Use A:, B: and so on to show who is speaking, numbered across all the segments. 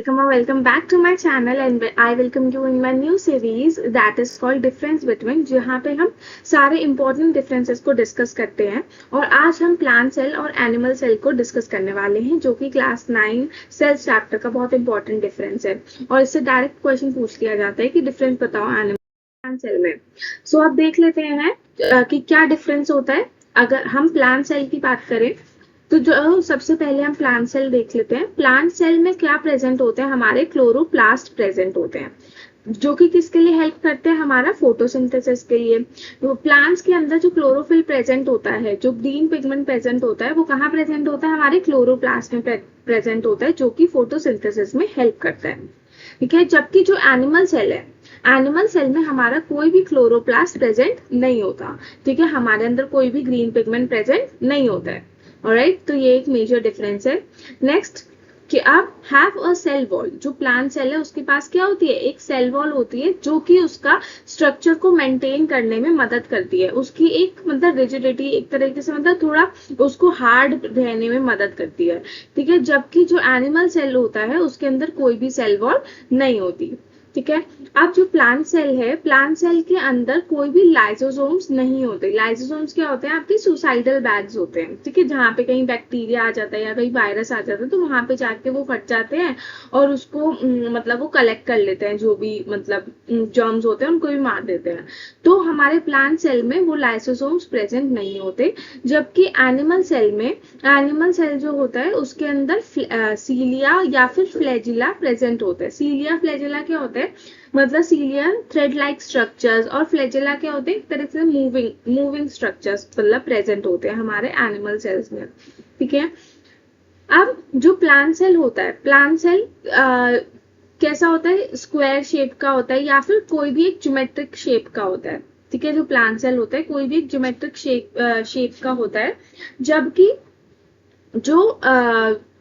A: Welcome back to my channel and I welcome you in my new series that is called Difference Between, जहाँ पे हम सारे important differences को discuss करते हैं। और आज हम plant cell और animal cell को discuss करने वाले हैं, जो कि क्लास 9 cells chapter का बहुत important difference है। और इससे डायरेक्ट क्वेश्चन पूछ लिया जाता है कि डिफरेंस बताओ एनिमल प्लांट सेल में। सो अब देख लेते हैं कि क्या डिफरेंस होता है। अगर हम प्लांट सेल की बात करें तो जो सबसे पहले हम प्लांट सेल देख लेते हैं। प्लांट सेल में क्या प्रेजेंट होते हैं, हमारे क्लोरोप्लास्ट प्रेजेंट होते हैं, जो कि किसके लिए हेल्प करते हैं, हमारा फोटोसिंथेसिस के लिए। तो प्लांट्स के अंदर जो क्लोरोफिल प्रेजेंट होता है, जो ग्रीन पिगमेंट प्रेजेंट होता है, वो कहाँ प्रेजेंट होता है, हमारे क्लोरोप्लास्ट में प्रेजेंट होता है, जो कि फोटोसिंथेसिस में हेल्प करता है। ठीक है। जबकि जो एनिमल सेल है, एनिमल सेल में हमारा कोई भी क्लोरोप्लास्ट प्रेजेंट नहीं होता। ठीक है, हमारे अंदर कोई भी ग्रीन पिगमेंट प्रेजेंट नहीं होता है। ऑलराइट, तो ये एक मेजर डिफरेंस है। नेक्स्ट कि अब हैव अ सेल वॉल, जो प्लांट सेल है उसके पास क्या होती है, एक सेल वॉल होती है, जो कि उसका स्ट्रक्चर को मेंटेन करने में मदद करती है। उसकी एक मतलब रिजिडिटी, एक तरीके से मतलब थोड़ा उसको हार्ड रहने में मदद करती है। ठीक है। जबकि जो एनिमल सेल होता है उसके अंदर कोई भी सेल वॉल नहीं होती। ठीक है। अब जो प्लांट सेल है, प्लांट सेल के अंदर कोई भी लाइसोसोम्स नहीं होते। लाइसोसोम्स क्या होते हैं, आपके सुसाइडल बैग्स होते हैं। ठीक है, जहाँ पे कहीं बैक्टीरिया आ जाता है या कहीं वायरस आ जाता है, तो वहां पे जाके वो फट जाते हैं और उसको मतलब वो कलेक्ट कर लेते हैं, जो भी मतलब जर्म्स होते हैं उनको भी मार देते हैं। तो हमारे प्लांट सेल में वो लाइसोसोम्स प्रेजेंट नहीं होते। जबकि एनिमल सेल में, एनिमल सेल जो होता है उसके अंदर सीलिया या फिर फ्लैजिला प्रेजेंट होता है। सीलिया फ्लैजिला क्या होता है, मतलब सीलिया थ्रेड लाइक स्ट्रक्चर्स, और फ्लैजिला क्या होते हैं, एक तरह से मूविंग स्ट्रक्चर्स मतलब प्रेजेंट होते हैं हमारे एनिमल सेल्स में। ठीक है। अब जो प्लांट सेल होता है, प्लांट सेल कैसा होता है, स्क्वायर शेप का होता है या फिर कोई भी एक ज्योमेट्रिक शेप का होता है। ठीक है, जो प्लांट सेल होता है कोई भी एक ज्योमेट्रिक शेप का होता है। जबकि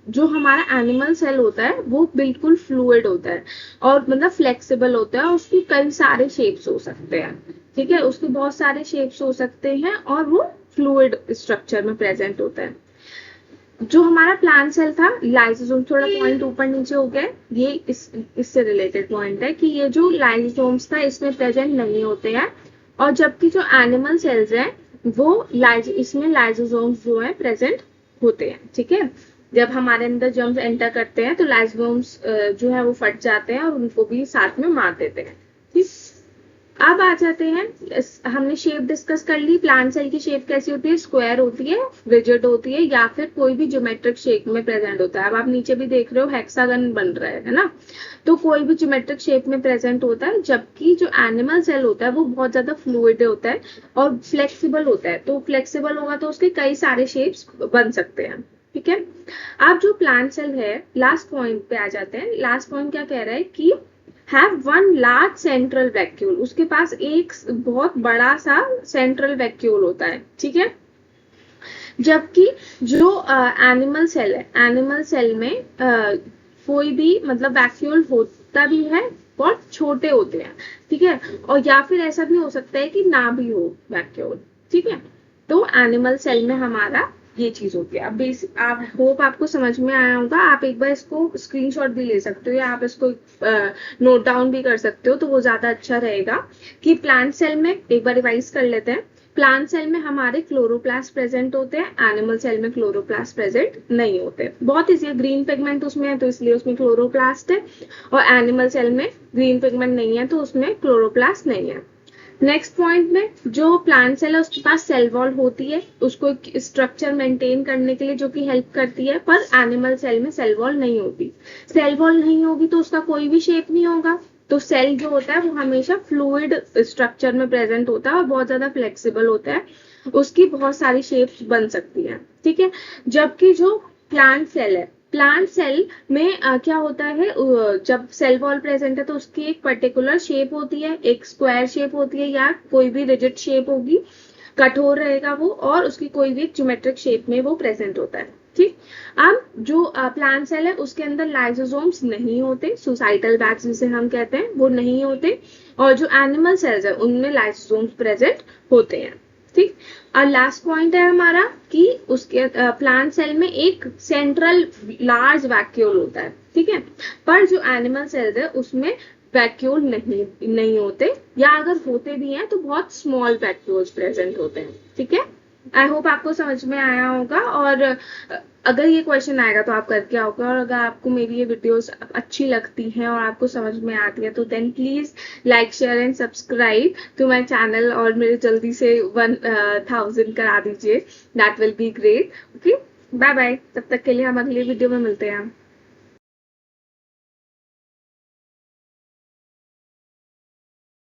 A: जो हमारा एनिमल सेल होता है वो बिल्कुल फ्लूइड होता है और मतलब फ्लेक्सिबल होता है, और उसकी कई सारे शेप्स हो सकते हैं। ठीक है, उसके बहुत सारे शेप्स हो सकते हैं और वो फ्लूइड स्ट्रक्चर में प्रेजेंट होता है। जो हमारा प्लांट सेल था, लाइसोसोम, थोड़ा पॉइंट ऊपर नीचे हो गया, ये इससे रिलेटेड पॉइंट है कि ये जो लाइसोसोम्स था इसमें प्रेजेंट नहीं होते हैं। और जबकि जो एनिमल सेल्स हैं वो इसमें लाइसोसोम्स जो है प्रेजेंट होते हैं। ठीक है, जब हमारे अंदर जर्म्स एंटर करते हैं तो लाइसोसोम्स जो है वो फट जाते हैं और उनको भी साथ में मार देते हैं। ठीक, अब आ जाते हैं, हमने शेप डिस्कस कर ली। प्लांट सेल की शेप कैसी होती है, स्क्वायर होती है, रिजिड होती है, या फिर कोई भी ज्योमेट्रिक शेप में प्रेजेंट होता है। अब आप नीचे भी देख रहे हो हेक्सागन बन रहा है ना, तो कोई भी ज्योमेट्रिक शेप में प्रेजेंट होता है। जबकि जो एनिमल सेल होता है वो बहुत ज्यादा फ्लूइड होता है और फ्लेक्सिबल होता है। तो फ्लेक्सिबल होगा तो उसके कई सारे शेप्स बन सकते हैं। ठीक है। अब जो प्लांट सेल है, लास्ट पॉइंट पे आ जाते हैं। लास्ट पॉइंट क्या कह रहा है कि have one large central vacuole, उसके पास एक बहुत बड़ा सा सेंट्रल वैक्यूल होता है। ठीक है। जबकि जो एनिमल सेल है, एनिमल सेल में कोई भी मतलब वैक्यूल होता भी है, बहुत छोटे होते हैं। ठीक है, और या फिर ऐसा भी हो सकता है कि ना भी हो वैक्यूल। ठीक है, तो एनिमल सेल में हमारा ये चीज होती है। अब बेसिक, आप होप आपको समझ में आया होगा। आप एक बार इसको स्क्रीनशॉट भी ले सकते हो या आप इसको नोट डाउन भी कर सकते हो, तो वो ज्यादा अच्छा रहेगा। कि प्लांट सेल में एक बार रिवाइज कर लेते हैं। प्लांट सेल में हमारे क्लोरोप्लास्ट प्रेजेंट होते हैं, एनिमल सेल में क्लोरोप्लास्ट प्रेजेंट नहीं होते। बहुत इजी है, ग्रीन पिगमेंट उसमें है तो इसलिए उसमें क्लोरोप्लास्ट है, और एनिमल सेल में ग्रीन पिगमेंट नहीं है तो उसमें क्लोरोप्लास्ट नहीं है। नेक्स्ट पॉइंट में, जो प्लांट सेल है उसके पास सेल वॉल होती है, उसको स्ट्रक्चर मेंटेन करने के लिए, जो कि हेल्प करती है। पर एनिमल सेल में सेल वॉल नहीं होती। सेल वॉल नहीं होगी तो उसका कोई भी शेप नहीं होगा। तो सेल जो होता है वो हमेशा फ्लूइड स्ट्रक्चर में प्रेजेंट होता है और बहुत ज्यादा फ्लेक्सिबल होता है, उसकी बहुत सारी शेप्स बन सकती है। ठीक है। जबकि जो प्लांट सेल है, प्लांट सेल में क्या होता है, जब सेल वॉल प्रेजेंट है तो उसकी एक पर्टिकुलर शेप होती है, एक स्क्वायर शेप होती है या कोई भी रिजिड शेप होगी, कठोर रहेगा वो, और उसकी कोई भी ज्योमेट्रिक शेप में वो प्रेजेंट होता है। ठीक। अब जो प्लांट सेल है उसके अंदर लाइसोसोम्स नहीं होते, सुसाइटल बैग्स जिसे हम कहते हैं वो नहीं होते, और जो एनिमल सेल्स है उनमें लाइसोसोम्स प्रेजेंट होते हैं। ठीक। और लास्ट पॉइंट है हमारा कि उसके प्लांट सेल में एक सेंट्रल लार्ज वैक्यूल होता है। ठीक है। पर जो एनिमल सेल्स है उसमें वैक्यूल नहीं होते, या अगर होते भी हैं तो बहुत स्मॉल वैक्यूल्स प्रेजेंट होते हैं। ठीक है, आई होप आपको समझ में आया होगा। और अगर ये क्वेश्चन आएगा तो आप करके आओगे, और अगर आपको मेरी ये वीडियोस अच्छी लगती हैं और आपको समझ में आती है तो then please like share and subscribe to my channel, और मेरे जल्दी से 1000 करा दीजिए, that will be great. Okay, bye bye, तब तक के लिए हम अगली वीडियो में मिलते हैं।